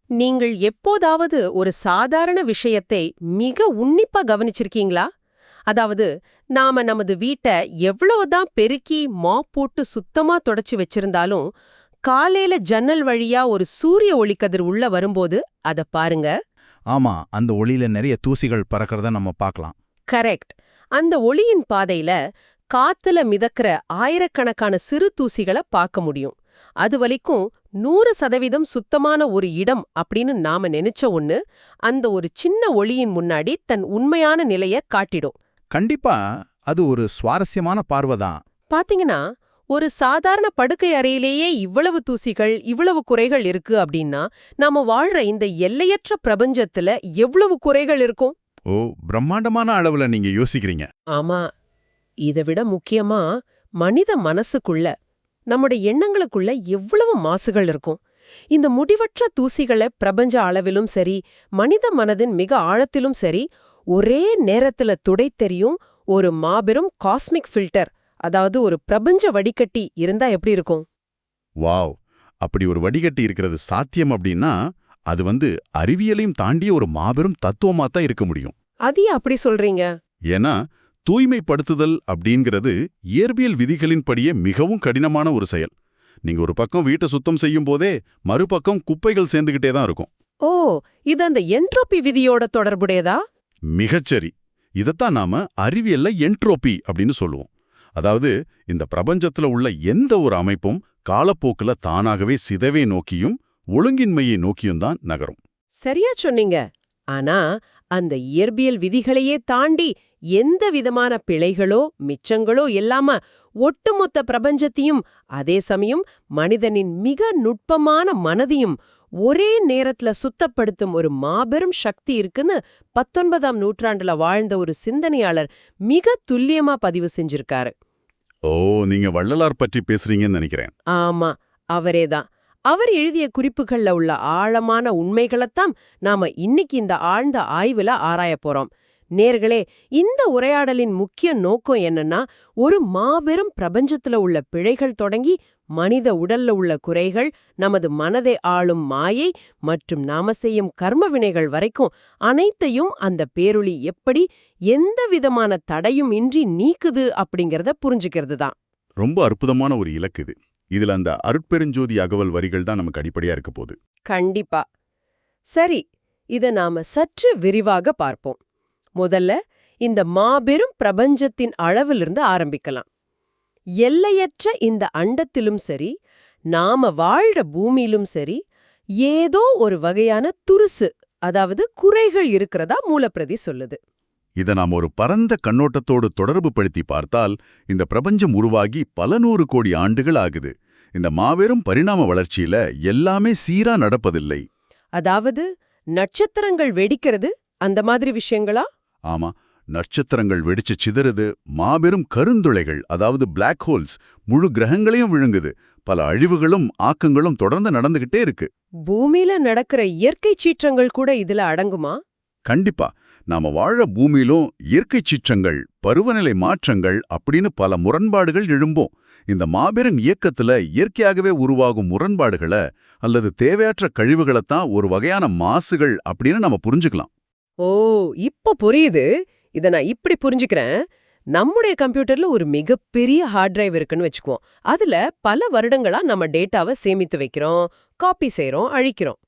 நீங்கள் எப்போதாவது ஒரு சாதாரண விஷயத்தை மிக உன்னிப்பா கவனிச்சிருக்கீங்களா? அதாவது, நாம நமது வீட்ட எவ்வளவுதான் பெருக்கி மாப் போட்டு சுத்தமா தொடச்சு வச்சிருந்தாலும், காலையில ஜன்னல் வழியா ஒரு சூரிய ஒளிக்கதிர் உள்ள வரும்போது அத பாருங்க. ஆமா, அந்த ஒளியில நிறைய தூசிகள் பறக்கறத நம்ம பார்க்கலாம். கரெக்ட். அந்த ஒளியின் பாதையில காத்துல மிதக்கிற ஆயிரக்கணக்கான சிறு தூசிகளை பார்க்க முடியும். அது வரைக்கும் 100% சுத்தமான ஒரு இடம் அப்படின்னு நாம நினைச்ச ஒண்ணு, அந்த ஒரு சின்ன ஒளியின் முன்னாடி தன் உண்மையான நிலைய காட்டிடும். கண்டிப்பா, அது ஒரு சுவாரஸ்யமான பார்வை தான். பாத்தீங்கன்னா, ஒரு சாதாரண படுக்கை அறையிலேயே இவ்வளவு தூசிகள், இவ்வளவு குறைகள் இருக்கு அப்படின்னா, நாம வாழ்ற இந்த எல்லையற்ற பிரபஞ்சத்துல எவ்வளவு குறைகள் இருக்கும்? ஓ, பிரம்மாண்டமான அளவுல நீங்க யோசிக்கிறீங்க. ஆமா. இதை விட முக்கியமா, மனித மனசுக்குள்ள, நம்முடைய எண்ணங்களுக்குள்ள எவ்வளவு மாசுகள் இருக்கும். இந்த முடிவற்ற தூசிகளை பிரபஞ்ச அளவிலும் சரி, மனித மனதின் மிக ஆழத்திலும் சரி, ஒரே நேரத்துல துடைத்தெறியும் ஒரு மாபெரும் காஸ்மிக் ஃபில்டர், அதாவது ஒரு பிரபஞ்ச வடிகட்டி இருந்தா எப்படி இருக்கும்? வாவ், அப்படி ஒரு வடிகட்டி இருக்கிறது சாத்தியம் அப்படின்னா, அது அறிவியலையும் தாண்டிய ஒரு மாபெரும் தத்துவமா தான் இருக்க முடியும். அது ஏன் அப்படி சொல்றீங்க? ஏன்னா, தூய்மைப்படுத்துதல் அப்படிங்கிறது இயற்பியல் விதிகளின்படியே மிகவும் கடினமான ஒரு செயல். நீங்க ஒரு பக்கம் வீட்டை சுத்தம் செய்யும் போதே மறுபக்கம் குப்பைகள் சேர்ந்துகிட்டே தான் இருக்கும். ஓ, இது அந்த என்ட்ரோபி விதியோட தொடர்புடையதா? மிகச்சரி. இதைத்தான் நாம அறிவியல்ல என்ட்ரோபி அப்படின்னு சொல்லுவோம். அதாவது, இந்த பிரபஞ்சத்துல உள்ள எந்த ஒரு அமைப்பும் காலப்போக்குல தானாகவே சிதைவை நோக்கியும் ஒழுங்கின்மையை நோக்கியும் தான் நகரும். சரியா சொன்னீங்க. ஆனா, அந்த இயற்பியல் விதிகளையே தாண்டி எந்த விதமான பிழைகளோ மிச்சங்களோ இல்லாம ஒட்டுமொத்த பிரபஞ்சத்தையும், அதே சமயம் மனிதனின் மிக நுட்பமான மனதையும் ஒரே நேரத்துல சுத்தப்படுத்தும் ஒரு மாபெரும் சக்தி இருக்குன்னு 19ஆம் நூற்றாண்டுல வாழ்ந்த ஒரு சிந்தனையாளர் மிக துல்லியமா பதிவு செஞ்சிருக்காரு. ஓ, நீங்க வள்ளலார் பற்றி பேசுறீங்கன்னு நினைக்கிறேன். ஆமா, அவரேதான். அவர் எழுதிய குறிப்புகள்ல உள்ள ஆழமான உண்மைகளைத்தான் நாம இன்னைக்கு இந்த ஆழ்ந்த ஆய்வுல ஆராயப் போறோம். நேர்களே, இந்த உரையாடலின் முக்கிய நோக்கம் என்னன்னா, ஒரு மாபெரும் பிரபஞ்சத்துல உள்ள பிழைகள் தொடங்கி மனித உடல்ல உள்ள குறைகள், நமது மனதை ஆளும் மாயை மற்றும் நாம செய்யும் கர்ம வினைகள் வரைக்கும் அனைத்தையும் அந்த பேரொளி எப்படி எந்த விதமான தடையும் இன்றி நீக்குது அப்படிங்கறத புரிஞ்சுக்கிறது தான். ரொம்ப அற்புதமான ஒரு இலக்கு இது. இதுல அந்த அருட்பெருஞ்சோதி அகவல் வரிகள் தான் நமக்கு அடிப்படையா இருக்க போகுது. கண்டிப்பா. சரி, இத நாம சற்று விரிவாக பார்ப்போம். முதல்ல இந்த மாபெரும் பிரபஞ்சத்தின் அளவிலிருந்து ஆரம்பிக்கலாம். எல்லையற்ற இந்த அண்டத்திலும் சரி, நாம வாழ்ற பூமியிலும் சரி, ஏதோ ஒரு வகையான துருசு, அதாவது குறைகள் இருக்கிறதா மூலப்பிரதி சொல்லுது. இதை நாம் ஒரு பரந்த கண்ணோட்டத்தோடு தொடர்பு படுத்தி பார்த்தால், இந்த பிரபஞ்சம் உருவாகி பல 100 கோடி ஆண்டுகள் ஆகுது. இந்த மாபெரும் பரிணாம வளர்ச்சியில எல்லாமே சீரா நடப்பதில்லை. அதாவது நட்சத்திரங்கள் வெடிக்கிறது, அந்த மாதிரி விஷயங்களா? ஆமா, நட்சத்திரங்கள் வெடிச்சு சிதறுது, மாபெரும் கருந்துளைகள், அதாவது பிளாக் ஹோல்ஸ் முழு கிரகங்களையும் விழுங்குது. பல அழிவுகளும் ஆக்கங்களும் தொடர்ந்து நடந்துகிட்டே இருக்கு. பூமியில நடக்கிற இயற்கை சீற்றங்கள் கூட இதுல அடங்குமா? கண்டிப்பா. நாம வாழ பூமியிலும் இயற்கை சீற்றங்கள், பருவநிலை மாற்றங்கள் அப்படின்னு பல முரண்பாடுகள் எழும்போம். இந்த மாபெரும் இயக்கத்துல இயற்கையாகவே உருவாகும் முரண்பாடுகளை அல்லது தேவையற்ற கழிவுகளைத்தான் ஒரு வகையான மாசுகள் அப்படின்னு நம்ம புரிஞ்சுக்கலாம். ஓ, இப்ப புரியுது. இத நான் இப்படி புரிஞ்சுக்கிறேன். நம்முடைய கம்ப்யூட்டர்ல ஒரு மிகப்பெரிய ஹார்ட் டிரைவ் இருக்குன்னு வச்சுக்குவோம். அதுல பல வருடங்களா நம்ம டேட்டாவை சேமித்து வைக்கிறோம், காப்பி செய்றோம், அழிக்கிறோம்.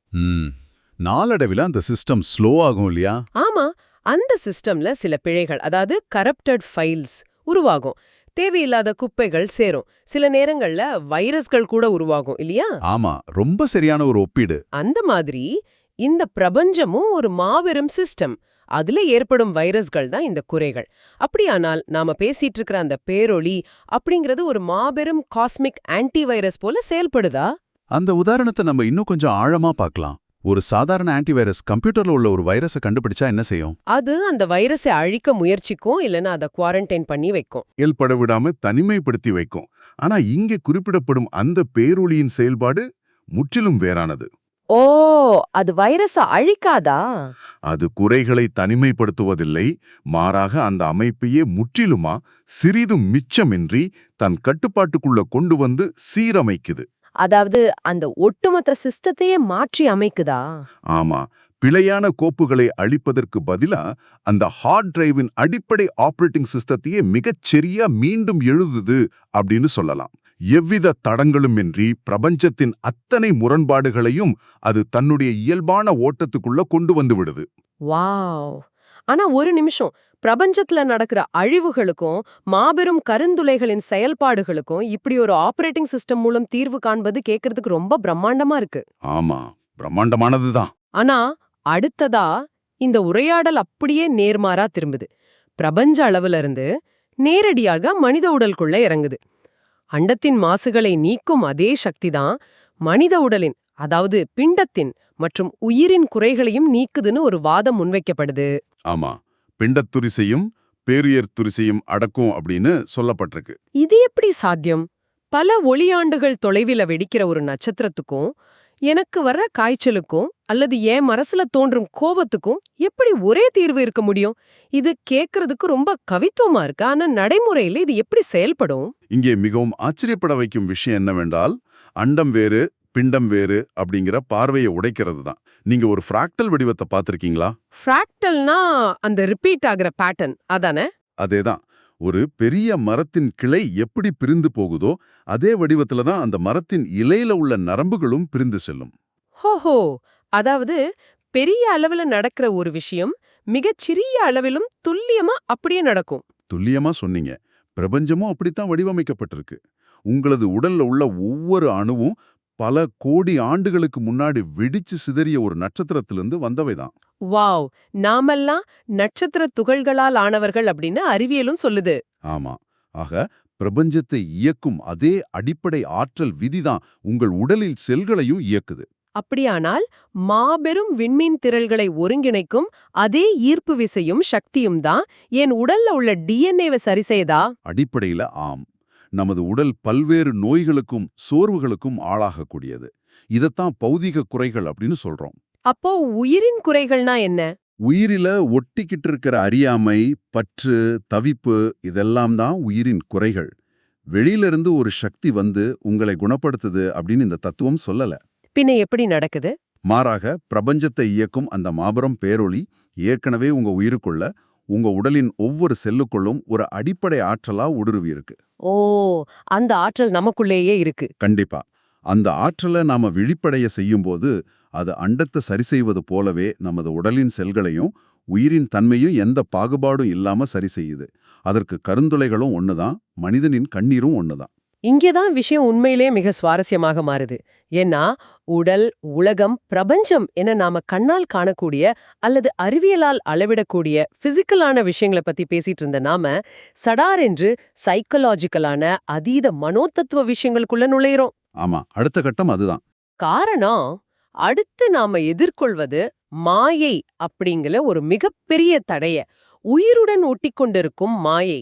நாளடைவில் அந்த சிஸ்டம் ஸ்லோ ஆகும் இல்லையா? ஆமா, அந்த சிஸ்டம்ல சில பிழைகள், அதாவது கரப்டட் ஃபைல்ஸ் உருவாகும். தேவையில்லாத குப்பைகள் சேரும். சில நேரங்கள்ல வைரஸ்கள் கூட உருவாகும் இல்லையா? ஆமா, ரொம்ப சரியான ஒரு ஒப்பீடு. அந்த மாதிரி இந்த பிரபஞ்சமும் ஒரு மாபெரும் சிஸ்டம். அதுல ஏற்படும் வைரஸ்கள் தான் இந்த குறைகள். அப்படியானால் நாம பேசிட்டு இருக்கிற அந்த பேரொளி அப்படிங்கிறது ஒரு மாபெரும் காஸ்மிக் ஆன்டி வைரஸ் போல செயல்படுதா? அந்த உதாரணத்தை நம்ம இன்னும் கொஞ்சம் ஆழமா பார்க்கலாம். ஒரு சாதாரண ஆன்டிவைரஸ் கம்ப்யூட்டர்ல உள்ள ஒரு வைரஸை கண்டுபிடிச்சா என்ன செய்யும்? அது அந்த வைரஸை அழிக்க முயற்சிக்கும், இல்லைன்னா அதை குவாரண்டைன் பண்ணி வைக்கும். செயல்பட விடாம தனிமைப்படுத்தி வைக்கும். ஆனா இங்கே குறிப்பிடப்படும் அந்த பேரொளியின் செயல்பாடு முற்றிலும் வேறானது. ஓ, அது வைரஸை அழிக்காதா? அது குறைகளை தனிமைப்படுத்துவதில்லை, மாறாக அந்த அமைப்பையே முற்றிலுமா சிறிதும் மிச்சமின்றி தன் கட்டுப்பாட்டுக்குள்ள கொண்டு வந்து சீரமைக்குது. அதாவது அந்த ஒட்டுமொத்த சிஸ்டத்தையே மாற்றி அமைக்குதா? ஆமா, பிழையான கோப்புகளை அழிப்பதற்கு பதிலா அந்த ஹார்ட் டிரைவின் அடிப்படை ஆபரேட்டிங் சிஸ்டத்தையே மிகச்சரியா மீண்டும் எழுதுது அப்படின்னு சொல்லலாம். எவ்வித தடங்களுமின்றி பிரபஞ்சத்தின் அத்தனை முரண்பாடுகளையும் அது தன்னுடைய இயல்பான ஓட்டத்துக்குள்ள கொண்டு வந்து விடுது. வாவ்! ஆனா ஒரு நிமிஷம், பிரபஞ்சத்துல நடக்கிற அழிவுகளுக்கும் மாபெரும் கருந்துளைகளின் செயல்பாடுகளுக்கும் இப்படி ஒரு ஆபரேட்டிங் சிஸ்டம் மூலம் தீர்வு காண்பது கேட்கறதுக்கு ரொம்ப பிரம்மாண்டமா இருக்கு. ஆமா, பிரம்மாண்டமானதுதான். ஆனா அடுத்ததா இந்த உரையாடல் அப்படியே நேர்மாறா திரும்புது. பிரபஞ்ச அளவுல இருந்து நேரடியாக மனித உடலுக்குள்ள இறங்குது. அண்டத்தின் மாசுகளை நீக்கும் அதே சக்திதான் மனித உடலின், அதாவது பிண்டத்தின் மற்றும் உயிரின் குறைகளையும் நீக்குதுன்னு ஒரு வாதம் முன்வைக்கப்படுது. ஆமா, பிண்டத்துரிசையும் பேரியர் துரிசையும் அடக்கும் அப்படின்னு சொல்லப்பட்டிருக்கு. இது எப்படி சாத்தியம்? பல ஒளியாண்டுகள் தொலைவில வெடிக்கிற ஒரு நட்சத்திரத்துக்கும் எனக்கு வர்ற காய்ச்சலுக்கும் அல்லது என் மனசுல தோன்றும் கோபத்துக்கும் எப்படி ஒரே தீர்வு இருக்க முடியும்? இது கேட்கறதுக்கு ரொம்ப கவித்துவமா இருக்கு. ஆனா நடைமுறையில இது எப்படி செயல்படும்? இங்கே மிகவும் ஆச்சரியப்பட வைக்கும் விஷயம் என்னவென்றால், அண்டம் வேறு பிண்டம் வேறு அப்படிங்கிற பார்வையை உடைக்கிறது தான். நீங்க ஒரு ஃப்ராக்டல் வடிவத்தை பார்த்திருக்கீங்களா? ஃப்ராக்டல்னா அந்த ரிப்பீட் ஆகுற பேட்டர்ன் அதானே? அதேதான். ஒரு பெரிய மரத்தின் கிளை எப்படி பிரிந்து போகுதோ அதே வடிவத்துல தான் அந்த மரத்தின் இலையில உள்ள நரம்புகளும் பிரிந்து செல்லும். ஹோஹோ, அதாவது பெரிய அளவுல நடக்கிற ஒரு விஷயம் மிகச் சிறிய அளவிலும் துல்லியமா அப்படியே நடக்கும். துல்லியமா சொன்னீங்க. பிரபஞ்சமும் அப்படித்தான் வடிவமைக்கப்பட்டிருக்கு. உங்களது உடல்ல உள்ள ஒவ்வொரு அணுவும் பல கோடி ஆண்டுகளுக்கு முன்னாடி வெடிச்சு சிதறிய ஒரு நட்சத்திரத்திலிருந்து வந்தவைதான். வாவ்! நாமெல்லாம் நட்சத்திர துகள்களால் ஆனவர்கள் அப்படின்னு அறிவியலும் சொல்லுது. ஆமா. ஆக பிரபஞ்சத்தை இயக்கும் அதே அடிப்படை ஆற்றல் விதிதான் உங்கள் உடலில் செல்களையும் இயக்குது. அப்படியானால் மாபெரும் விண்மீன் திரள்களை ஒருங்கிணைக்கும் அதே ஈர்ப்பு விசையும் சக்தியும் தான் என் உடல்ல உள்ள டிஎன்ஏவை சரி செய்தா? அடிப்படையில ஆம். நமது உடல் பல்வேறு நோய்களுக்கும் சோர்வுகளுக்கும் ஆளாகக்கூடியது. இதத்தான் பௌதிக குறைகள் அப்படின்னு சொல்றோம். அப்போ உயிரின் குறைகள்னா என்ன? உயிரில ஒட்டிக்கிட்டு இருக்கிற அறியாமை, பற்று, தவிப்பு இதெல்லாம் தான் உயிரின் குறைகள். வெளியிலிருந்து ஒரு சக்தி வந்து உங்களை குணப்படுத்துது அப்படின்னு இந்த தத்துவம் சொல்லல. பின்ன எப்படி நடக்குது? மாறாக பிரபஞ்சத்தை இயக்கும் அந்த மாபெரும் பேரொளி ஏற்கனவே உங்க உயிருக்குள்ள, உங்க உடலின் ஒவ்வொரு செல்லுக்குள்ளும் ஒரு அடிப்படை ஆற்றலா ஊடுருவி இருக்கு. ஓ, அந்த ஆற்றல் நமக்குள்ளேயே இருக்கு. கண்டிப்பா. அந்த ஆற்றலை நாம விழிப்படைய செய்யும்போது அது அண்டத்தை சரி செய்வது போலவே நமது உடலின் செல்களையும் உயிரின் தன்மையும் எந்த பாகுபாடும் இல்லாம சரி செய்யுது. அதற்கு கருந்துளைகளும் ஒண்ணுதான், மனிதனின் கண்ணீரும் ஒண்ணுதான். இங்கேதான் விஷயம் உண்மையிலே மிக சுவாரஸ்யமாக மாறுது. ஏன்னா உடல், உலகம், பிரபஞ்சம் என நாம கண்ணால் காணக்கூடிய அல்லது அறிவியலால் அளவிடக்கூடிய பிசிக்கலான விஷயங்களை பத்தி பேசிட்டு இருந்த நாம சடார் என்று சைக்கலாஜிக்கலான அதீத மனோதத்துவ விஷயங்களுக்குள்ள நுழையிறோம். ஆமா, அடுத்த கட்டம் அதுதான். காரணம், அடுத்து நாம எதிர்கொள்வது மாயை அப்படிங்கிற ஒரு மிகப்பெரிய தடைய, உயிருடன் ஒட்டிக்கொண்டிருக்கும் மாயை.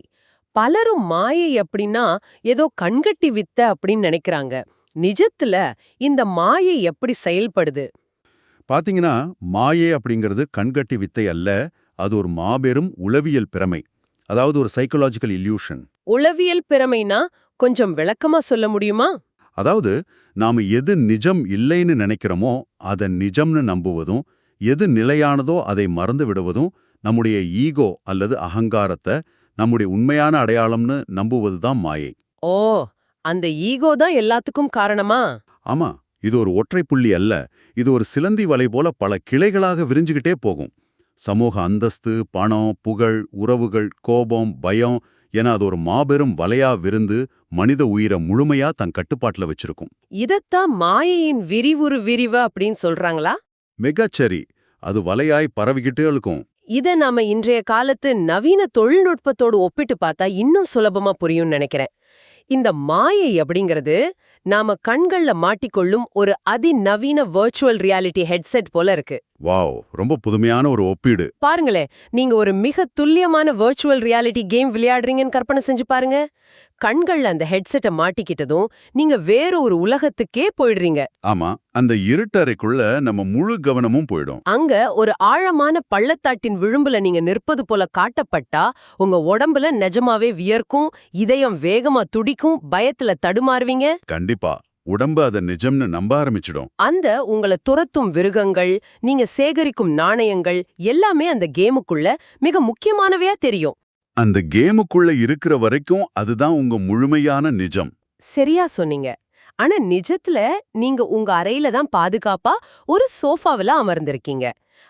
பலரும் மாயை அப்படின்னா ஏதோ கண்கட்டி வித்த அப்படின்னு நினைக்கிறாங்க. நிஜத்துல இந்த மாயை எப்படி செயல்படுது? பாத்தீங்கன்னா, மாயை அப்படிங்கிறது கண்கட்டி வித்தை அல்ல, அது ஒரு மாபெரும் உளவியல் பிரமை. அதாவது ஒரு சைக்கலாஜிக்கல் இல்யூஷன். உளவியல் பிரமைனா கொஞ்சம் விளக்கமா சொல்ல முடியுமா? அதாவது நாம எது நிஜம் இல்லைன்னு நினைக்கிறோமோ அதை நிஜம்னு நம்புவதும், எது நிலையானதோ அதை மறந்து விடுவதும், நம்முடைய ஈகோ அல்லது அகங்காரத்தை நம்முடைய உண்மையான அடையாளம்னு நம்புவதுதான் மாயை. ஓ, அந்த ஈகோ தான் எல்லாத்துக்கும் காரணமா? ஆமா, இது ஒரு ஒற்றை புள்ளி அல்ல, இது ஒரு சிலந்தி வலை போல பல கிளைகளாக விரிஞ்சுகிட்டே போகும். சமூக அந்தஸ்து, பணம், புகழ், உறவுகள், கோபம், பயம் என அது ஒரு மாபெரும் வலையா விருந்து மனித உயிரை முழுமையா தன் கட்டுப்பாட்டுல வச்சிருக்கும். இதத்தான் மாயையின் விரிவு அப்படின்னு சொல்றாங்களா? மிகச்சரி, அது வலையாய் பரவிக்கிட்டே இருக்கும். இத நாம இன்றைய காலத்து நவீன தொழில்நுட்பத்தோடு ஒப்பிட்டு பார்த்தா இன்னும் சுலபமா புரியும்னு நினைக்கிறேன். இந்த மாயை அப்படிங்கிறது நாம கண்கள்ல மாட்டிக்கொள்ளும் ஒரு அதிநவீன வர்ச்சுவல் ரியாலிட்டி ஹெட்செட் போல இருக்கு. வாவ், ரொம்ப புதுமையான ஒரு ஒப்பீடு. பாருங்களேன், நீங்க ஒரு மிக துல்லியமான வர்ச்சுவல் ரியாலிட்டி கேம் விளையாடுறீங்கன்னு கற்பனை செஞ்சு பாருங்க. கண்கள்ல அந்த ஹெட்செட்டை மாட்டிக்கிட்டதும் நீங்க வேற ஒரு உலகத்துக்கே போயிடுறீங்க. ஆமா, அந்த இருட்டறைக்குள்ள நம்ம முழு கவனமும் போயிடும். அங்க ஒரு ஆழமான பள்ளத்தாட்டின் விளிம்புல நீங்க நிற்பது போல காட்டப்பட்டா உங்க உடம்புல நிஜமாவே வியர்க்கும், இதயம் வேகமா துடிக்கும், பயத்துல தடுமாறுவீங்க. கண்டிப்பா. உடம்பு அதை நிஜம்னு நம்ப ஆரம்பிச்சிடும். அந்த உங்களை துரத்தும் மிருகங்கள், நீங்க சேகரிக்கும் நாணயங்கள் எல்லாமே அந்த கேமுக்குள்ள மிக முக்கியமானவையா தெரியும். அந்த கேமுக்குள்ள இருக்கிற வரைக்கும் அதுதான் உங்க முழுமையான நிஜம். சரியா சொன்னீங்க. ஆனா நிஜத்துல நீங்க உங்க அறையில தான் பாதுகாப்பா ஒரு சோஃபாவில அமர்ந்திருக்கீங்க.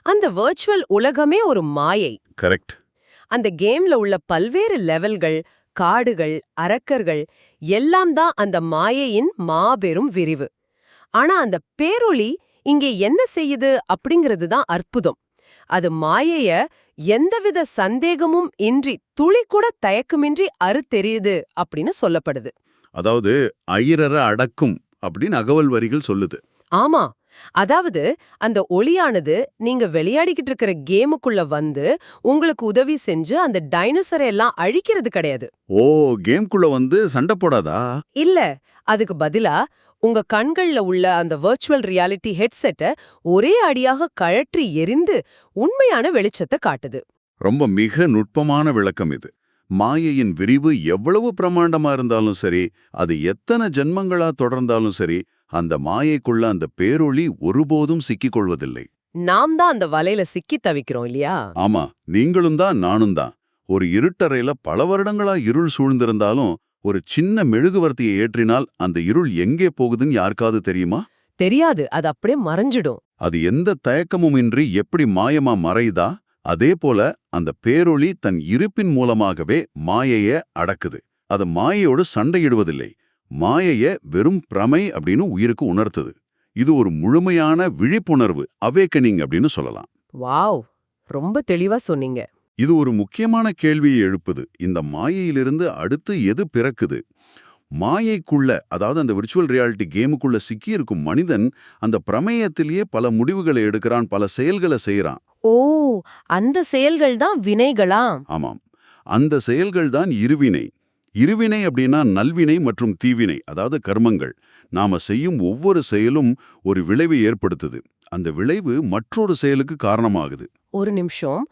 அந்த வர்ச்சுவல் உலகமே ஒரு மாயை. கரெக்ட். அந்த கேம்ல உள்ள பல்வேறு லெவல்கள், காடுகள், அரக்கர்கள் எல்லாம் தான் அந்த மாயையின் மாபெரும் விரிவு. ஆனா அந்த பேரொளி இங்கே என்ன செய்யுது அப்படிங்கிறது தான் அற்புதம். அது மாயைய எந்தவித சந்தேகமும் இன்றி துளி கூட தயக்கமின்றி அறுத்தெரியுது அப்படின்னு சொல்லப்படுது. அதாவது ஐரற அடக்கும் அப்படின்னு அகவல் வரிகள் சொல்லுது. ஆமா, அதாவது அந்த ஒளியானது நீங்க விளையாடிக்கிட்டு இருக்கிற கேமுக்குள்ள வந்து உங்களுக்கு உதவி செஞ்சு அந்த டைனோசரை எல்லாம் அழிக்கிறது கிடையாது. ஓ, கேம்குள்ள வந்து சண்டை போடாதா? இல்ல, அதுக்கு பதிலா உங்க கண்கள்ல உள்ள அந்த வர்ச்சுவல் ரியாலிட்டி ஹெட்செட்டை ஒரே அடியாக கழற்றி எரிந்து உண்மையான வெளிச்சத்தை காட்டுது. ரொம்ப மிக நுட்பமான விளக்கம் இது. மாயையின் விரிவு எவ்வளவு பிரமாண்டமா இருந்தாலும் சரி, அது எத்தனை ஜென்மங்களா தொடர்ந்தாலும் சரி, அந்த மாயைக்குள்ள அந்த பேரொளி ஒருபோதும் சிக்கிக் கொள்வதில்லை. நாம் தான் அந்த வலையில சிக்கி தவிக்கிறோம் இல்லையா? ஆமா, நீங்களும் தான் நானும் தான். ஒரு இருட்டறையில பல வருடங்களா இருள் சூழ்ந்திருந்தாலும் ஒரு சின்ன மெழுகுவர்த்தியை ஏற்றினால் அந்த இருள் எங்கே போகுதுன்னு யாருக்காவது தெரியுமா? தெரியாது, அது அப்படியே மறைஞ்சிடும். அது எந்த தயக்கமும் இன்றி எப்படி மாயமா மறையுதா? அதே போல அந்த பேரொளி தன் இருப்பின் மூலமாகவே மாயைய அடக்குது. அது மாயையோடு சண்டையிடுவதில்லை. மாயைய வெறும் பிரமை அப்படின்னு உயிருக்கு உணர்த்துது. இது ஒரு முழுமையான விழிப்புணர்வு, அவேக்கனிங் அப்படின்னு சொல்லலாம். வாவ், ரொம்ப தெளிவா சொன்னீங்க. இது ஒரு முக்கியமான கேள்வியை எழுப்புது. இந்த மாயையிலிருந்து அடுத்து எது பிறக்குது? மாயைக்குள்ள, அதாவது அந்த விர்ச்சுவல் ரியாலிட்டி கேமுக்குள்ள சிக்கியிருக்கும் மனிதன் அந்த பிரமேயத்திலேயே பல முடிவுகளை எடுக்கிறான், பல செயல்களை செய்யறான். ஓ, அந்த செயல்கள் தான் வினைகளா? ஆமாம், அந்த செயல்கள் தான் இருவினை. இருவினை அப்படின்னா நல்வினை மற்றும் தீவினை, அதாவது கர்மங்கள். நாம செய்யும் ஒவ்வொரு செயலும் ஒரு விளைவை ஏற்படுத்துது. அந்த விளைவு மற்றொரு செயலுக்கு காரணமாகுது. ஒரு நிமிஷம்.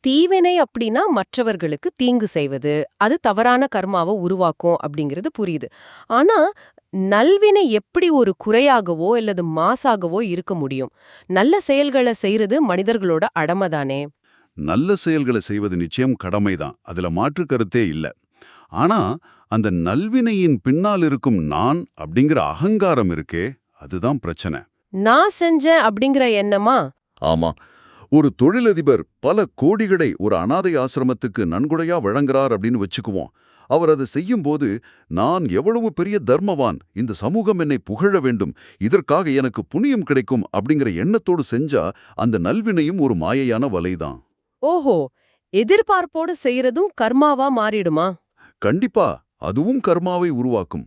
தீவினை அப்படின்னா மற்றவர்களுக்கு தீங்கு செய்வது, அது தவறான கர்மாவை உருவாக்கும் அப்படிங்கிறது புரியுது. ஆனா நல்வினை எப்படி ஒரு குறையாகவோ அல்லது மாசாகவோ இருக்க முடியும்? நல்ல செயல்களை செய்யறது மனிதர்களோட அடமைதானே. நல்ல செயல்களை செய்வது நிச்சயம் கடமைதான், அதுல மாற்று கருத்தே இல்ல. ஆனா அந்த நல்வினையின் பின்னால் இருக்கும் நான் அப்படிங்கிற அகங்காரம் இருக்கே, அதுதான் பிரச்சனை. நான் செஞ்சேன் அப்படிங்கிற எண்ணமா? ஆமா, ஒரு தொழிலதிபர் பல கோடிகளை ஒரு அனாதை ஆசிரமத்துக்கு நன்கொடையா வழங்குறார் அப்படின்னு வச்சுக்குவோம். அவர் அதை செய்யும்போது, நான் எவ்வளவு பெரிய தர்மவான், இந்த சமூகம் என்னை புகழ வேண்டும், இதற்காக எனக்கு புண்ணியம் கிடைக்கும் அப்படிங்கிற எண்ணத்தோடு செஞ்சா அந்த நல்வினையும் ஒரு மாயையான வலைதான். ஓஹோ, எதிர்பார்ப்போடு செய்யறதும் கர்மாவா மாறிடுமா? கண்டிப்பா, அதுவும் கர்மாவை உருவாக்கும்.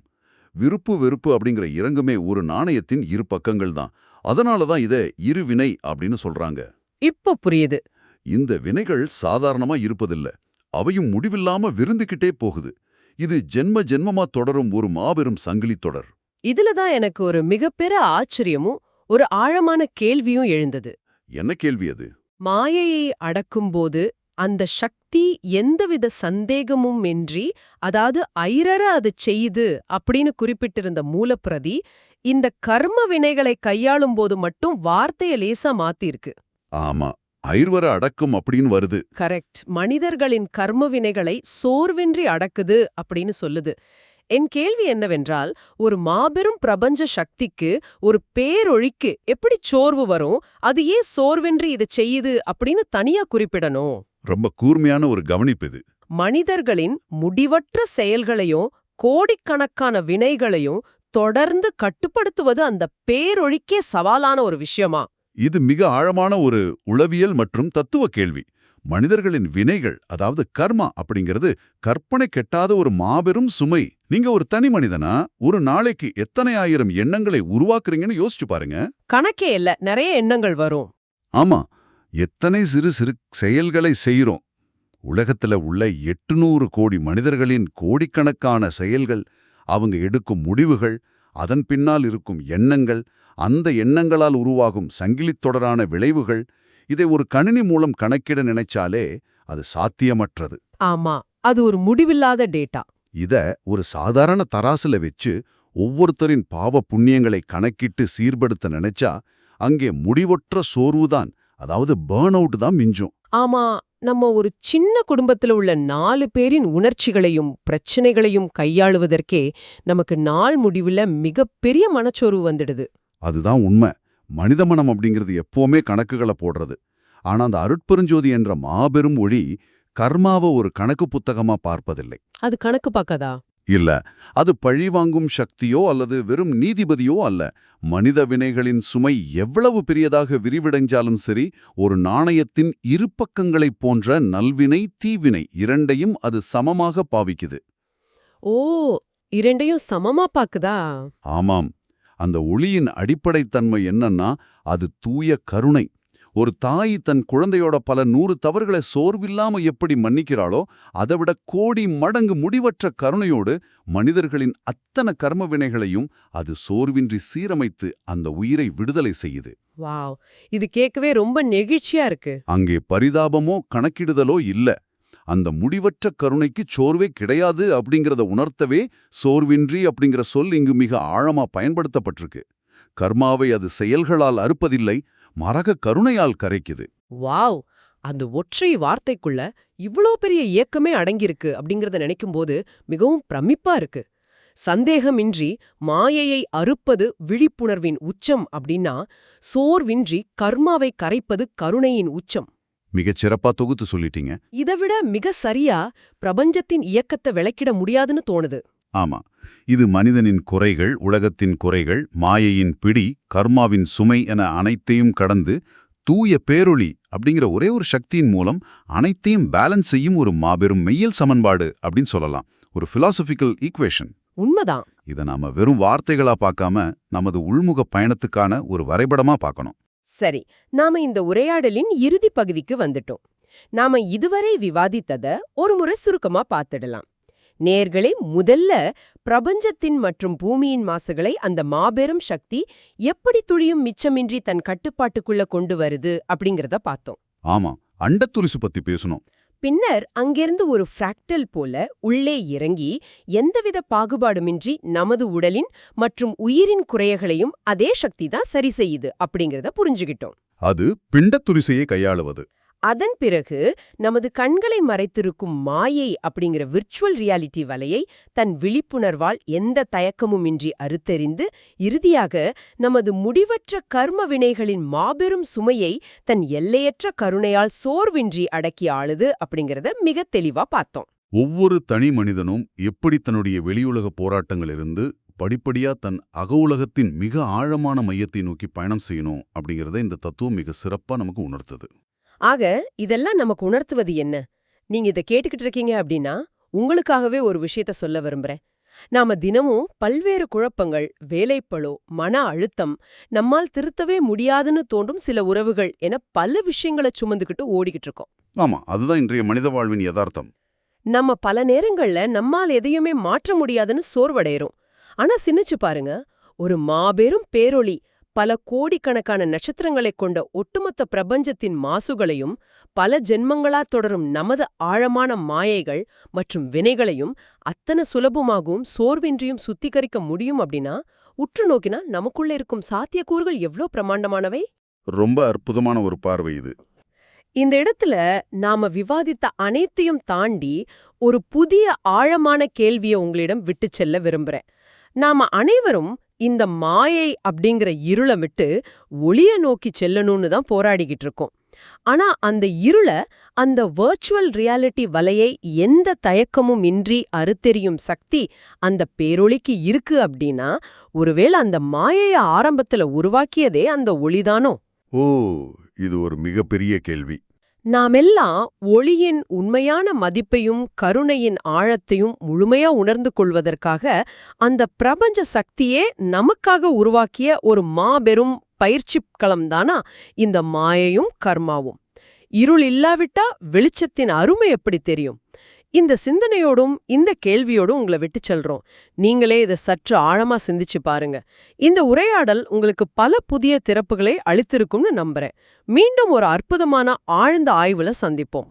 விருப்பு வெறுப்பு அப்படிங்கிற இரங்குமே ஒரு நாணயத்தின் இரு பக்கங்கள் தான். அதனால தான் இதை இருவினை அப்படின்னு சொல்றாங்க. இப்போ புரியுது. இந்த வினைகள் சாதாரணமா இருப்பதில்ல, அவையும் முடிவில்லாம விருந்துகிட்டே போகுது. இது ஜென்ம ஜென்மமா தொடரும் ஒரு மாபெரும் சங்கிலி தொடர். இதுலதான் எனக்கு ஒரு மிகப்பெரிய ஆச்சரியமும் ஒரு ஆழமான கேள்வியும் எழுந்தது. என்ன கேள்வி அது? மாயையை அடக்கும்போது அந்த சக்தி எந்தவித சந்தேகமும் இன்றி, அதாவது ஐரற அது செய்யுது அப்படின்னு குறிப்பிட்டிருந்த மூலப்பிரதி இந்த கர்ம வினைகளை கையாளும் போது மட்டும் வார்த்தையை லேசா மாத்திருக்கு. ஆமா, ஐர்வர அடக்கும் அப்படின்னு வருது. கரெக்ட். மனிதர்களின் கர்ம வினைகளை சோர்வின்றி அடக்குது அப்படின்னு சொல்லுது. என் கேள்வி என்னவென்றால், ஒரு மாபெரும் பிரபஞ்ச சக்திக்கு, ஒரு பேரொழிக்கு எப்படி சோர்வு வரும்? அது ஏன் சோர்வின்றி இதை செய்யுது அப்படின்னு தனியா குறிப்பிடணும்? ரொம்ப கூர்மையான ஒரு கவனிப்பு இது. மனிதர்களின் முடிவற்ற செயல்களையும் கோடிக்கணக்கான வினைகளையும் தொடர்ந்து கட்டுப்படுத்துவது அந்த பேரொழிக்கே சவாலான ஒரு விஷயமா? இது மிக ஆழமான ஒரு உளவியல் மற்றும் தத்துவ கேள்வி. மனிதர்களின் வினைகள், அதாவது கர்மா அப்படிங்கிறது கற்பனை கெட்டாத ஒரு மாபெரும் சுமை. நீங்க ஒரு தனி மனிதனா ஒரு நாளைக்கு எத்தனை ஆயிரம் எண்ணங்களை உருவாக்குறீங்கன்னு யோசிச்சு பாருங்க. கணக்கே இல்ல, நிறைய எண்ணங்கள் வரும். ஆமா, எத்தனை சிறு சிறு செயல்களை செய்கிறோம். உலகத்துல உள்ள 800 கோடி மனிதர்களின் கோடிக்கணக்கான செயல்கள், அவங்க எடுக்கும் முடிவுகள், அதன் பின்னால் இருக்கும் எண்ணங்கள், அந்த எண்ணங்களால் உருவாகும் சங்கிலித் தொடரான விளைவுகள், இதை ஒரு கணினி மூலம் கணக்கிட நினைச்சாலே அது சாத்தியமற்றது. ஆமா, அது ஒரு முடிவில்லாத டேட்டா. இத ஒரு சாதாரண தராசுல வச்சு ஒவ்வொருத்தரின் பாவ புண்ணியங்களை கணக்கிட்டு சீர்படுத்த நினைச்சா அங்கே முடிவற்ற சோர்வுதான், அதாவது பர்ன் அவுட் தான் மிஞ்சும். ஆமா, நம்ம ஒரு சின்ன குடும்பத்துல உள்ள 4 பேரின் உணர்ச்சிகளையும் பிரச்சனைகளையும் கையாளுவதற்கே நமக்கு நாள் முடிவுல மிகப்பெரிய மனச்சோர்வு வந்துடுது. அதுதான் உண்மை. மனித மனம் அப்படிங்கிறது எப்பவுமே கணக்குகளை போடுறது. ஆனா அந்த அருட்பெருஞ்சோதி என்ற மாபெரும் ஒளி கர்மாவை ஒரு கணக்கு புத்தகமா பார்ப்பதில்லை. அது கணக்கு பார்க்காதா? இல்ல, அது பழிவாங்கும் சக்தியோ அல்லது வெறும் நீதிபதியோ அல்ல. மனித வினைகளின் சுமை எவ்வளவு பெரியதாக விரிவடைஞ்சாலும் சரி, ஒரு நாணயத்தின் இரு பக்கங்களைப் போன்ற நல்வினை தீவினை இரண்டையும் அது சமமாக பாவிக்குது. ஓ, இரண்டையும் சமமா பாக்குதா? ஆமாம். அந்த ஒளியின் அடிப்படைத்தன்மை என்னன்னா, அது தூய கருணை. ஒரு தாய் தன் குழந்தையோட பல 100 தவறுகளை சோர்வில்லாம எப்படி மன்னிக்கிறாளோ, அதைவிட கோடி மடங்கு முடிவற்ற கருணையோடு மனிதர்களின் அத்தனை கர்ம வினைகளையும் அது சோர்வின்றி சீரமைத்து அந்த உயிரை விடுதலை செய்யுது. வாவ், இது கேட்கவே ரொம்ப நெகிழ்ச்சியா இருக்கு. அங்கே பரிதாபமோ கணக்கிடுதலோ இல்ல. அந்த முடிவற்ற கருணைக்கு சோர்வே கிடையாது அப்படிங்கிறத உணர்த்தவே சோர்வின்றி அப்படிங்கிற சொல் இங்கு மிக ஆழமா பயன்படுத்தப்பட்டிருக்கு. கர்மாவை அது செயல்களால் அறுப்பதில்லை, மரக கருணையால் கரைக்குது. வாவ், அந்த ஒற்றை வார்த்தைக்குள்ள இவ்ளோ பெரிய இயக்கமே அடங்கியிருக்கு அப்படிங்கறத நினைக்கும்போது மிகவும் பிரமிப்பா இருக்கு. சந்தேகமின்றி மாயையை அறுப்பது விழிப்புணர்வின் உச்சம் அப்படின்னா, சோர்வின்றி கர்மாவை கரைப்பது கருணையின் உச்சம். மிகச் சிறப்பா தொகுத்து சொல்லிட்டீங்க. இதைவிட மிக சரியா பிரபஞ்சத்தின் இயக்கத்தை விளக்கிட முடியாதுன்னு தோணுது. ஆமா, இது மனிதனின் குறைகள், உலகத்தின் குறைகள், மாயையின் பிடி, கர்மாவின் சுமை என அனைத்தையும் கடந்து தூய பேரொளி அப்படிங்கிற ஒரே ஒரு சக்தியின் மூலம் அனைத்தையும் பேலன்ஸ் செய்யும் ஒரு மாபெரும் மெய்யல் சமன்பாடு அப்படின்னு சொல்லலாம். ஒரு பிலாசபிக்கல் ஈக்குவேஷன். உண்மைதான். இதை நாம வெறும் வார்த்தைகளா பார்க்காம நமது உள்முக பயணத்துக்கான ஒரு வரைபடமா பார்க்கணும். சரி, நாம இந்த உரையாடலின் இறுதி பகுதிக்கு வந்துட்டோம். நாம இதுவரை விவாதித்தத ஒரு முறை சுருக்கமா பார்த்துடலாம். நேர்களே, முதல்ல பிரபஞ்சத்தின் மற்றும் பூமியின் மாசுகளை அந்த மாபெரும் சக்தி எப்படி துளியும் மிச்சமின்றி தன் கட்டுப்பாட்டுக்குள்ள கொண்டு வருது அப்படிங்கறத பார்த்தோம். ஆமா, அண்டத்துரிசு பத்தி பேசணும். பின்னர் அங்கிருந்து ஒரு ஃப்ராக்டல் போல உள்ளே இறங்கி எந்தவித பாகுபாடுமின்றி நமது உடலின் மற்றும் உயிரின் குறைகளையும் அதே சக்தி தான் சரி செய்யுது அப்படிங்கறத புரிஞ்சுகிட்டோம். அது பிண்டத்துரிசையை கையாளுவது. அதன் பிறகு நமது கண்களை மறைத்திருக்கும் மாயை அப்படிங்கிற விர்ச்சுவல் ரியாலிட்டி வலையை தன் விழிப்புணர்வால் எந்த தயக்கமுமின்றி அறுத்தெறிந்து இறுதியாக நமது முடிவற்ற கர்ம வினைகளின் மாபெரும் சுமையை தன் எல்லையற்ற கருணையால் சோர்வின்றி அடக்கி ஆளுது அப்படிங்கறத மிக தெளிவா பார்த்தோம். ஒவ்வொரு தனி மனிதனும் எப்படி தன்னுடைய வெளியுலக போராட்டங்களிலிருந்து படிப்படியா தன் அகவுலகத்தின் மிக ஆழமான மையத்தை நோக்கி பயணம் செய்யணும் அப்படிங்கறத இந்த தத்துவம் மிக சிறப்பா நமக்கு உணர்த்தது. ஆக இதெல்லாம் நமக்கு உணர்த்துவது என்ன? நீங்க இதை கேட்டுக்கிட்டு இருக்கீங்க அப்படின்னா உங்களுக்காகவே ஒரு விஷயத்த சொல்ல விரும்புறேன். நாம தினமும் பல்வேறு குழப்பங்கள், வேலைப்பளு, மன அழுத்தம், நம்மால் திருத்தவே முடியாதுன்னு தோன்றும் சில உறவுகள் என பல விஷயங்களை சுமந்துக்கிட்டு ஓடிக்கிட்டு இருக்கோம். ஆமா, அதுதான் இன்றைய மனித வாழ்வின் யதார்த்தம். நம்ம பல நேரங்கள்ல நம்மால் எதையுமே மாற்ற முடியாதுன்னு சோர்வடைறோம். ஆனா சிந்திச்சு பாருங்க, ஒரு மாபெரும் பேரொளி பல கோடிக்கணக்கான நட்சத்திரங்களைக் கொண்ட ஒட்டுமொத்த பிரபஞ்சத்தின் மாசுகளையும் பல ஜென்மங்களா தொடரும் நமது ஆழமான மாயைகள் மற்றும் வினைகளையும் அத்தனை சுலபமாகவும் சோர்வின்றியும் சுத்திகரிக்க முடியும் அப்படின்னா, உற்று நோக்கினா நமக்குள்ள இருக்கும் சாத்தியக்கூறுகள் எவ்ளோ பிரமாண்டமானவை. ரொம்ப அற்புதமான ஒரு பார்வை இது. இந்த இடத்துல நாம விவாதித்த அனைத்தையும் தாண்டி ஒரு புதிய ஆழமான கேள்வியை உங்களிடம் விட்டு செல்ல விரும்புறேன். நாம அனைவரும் இந்த மாயை அப்படிங்கிற இருளை விட்டு ஒளிய நோக்கி செல்லணும்னு தான் போராடிக்கிட்டு இருக்கோம். ஆனா அந்த இருளை, அந்த வர்ச்சுவல் ரியாலிட்டி வலையை எந்த தயக்கமும் இன்றி அறுத்தெறியும் சக்தி அந்த பேரொளிக்கு இருக்கு அப்படின்னா, ஒருவேளை அந்த மாயைய ஆரம்பத்துல உருவாக்கியதே அந்த ஒளிதானோ? ஓ, இது ஒரு மிகப்பெரிய கேள்வி. நாமெல்லாம் ஒளியின் உண்மையான மதிப்பையும் கருணையின் ஆழத்தையும் முழுமையா உணர்ந்து கொள்வதற்காக அந்த பிரபஞ்ச சக்தியே நமக்காக உருவாக்கிய ஒரு மாபெரும் பயிற்சி களம்தானா இந்த மாயையும் கர்மாவும். இருள் இல்லாவிட்டா வெளிச்சத்தின் அருமை எப்படி தெரியும்? இந்த சிந்தனையோடும் இந்த கேள்வியோடும் உங்களை விட்டு செல்றோம். நீங்களே இதை சற்று ஆழமா சிந்திச்சு பாருங்க. இந்த உரையாடல் உங்களுக்கு பல புதிய திறப்புகளை அளித்திருக்கும்னு நம்புறேன். மீண்டும் ஒரு அற்புதமான ஆழ்ந்த ஆய்வுல சந்திப்போம்.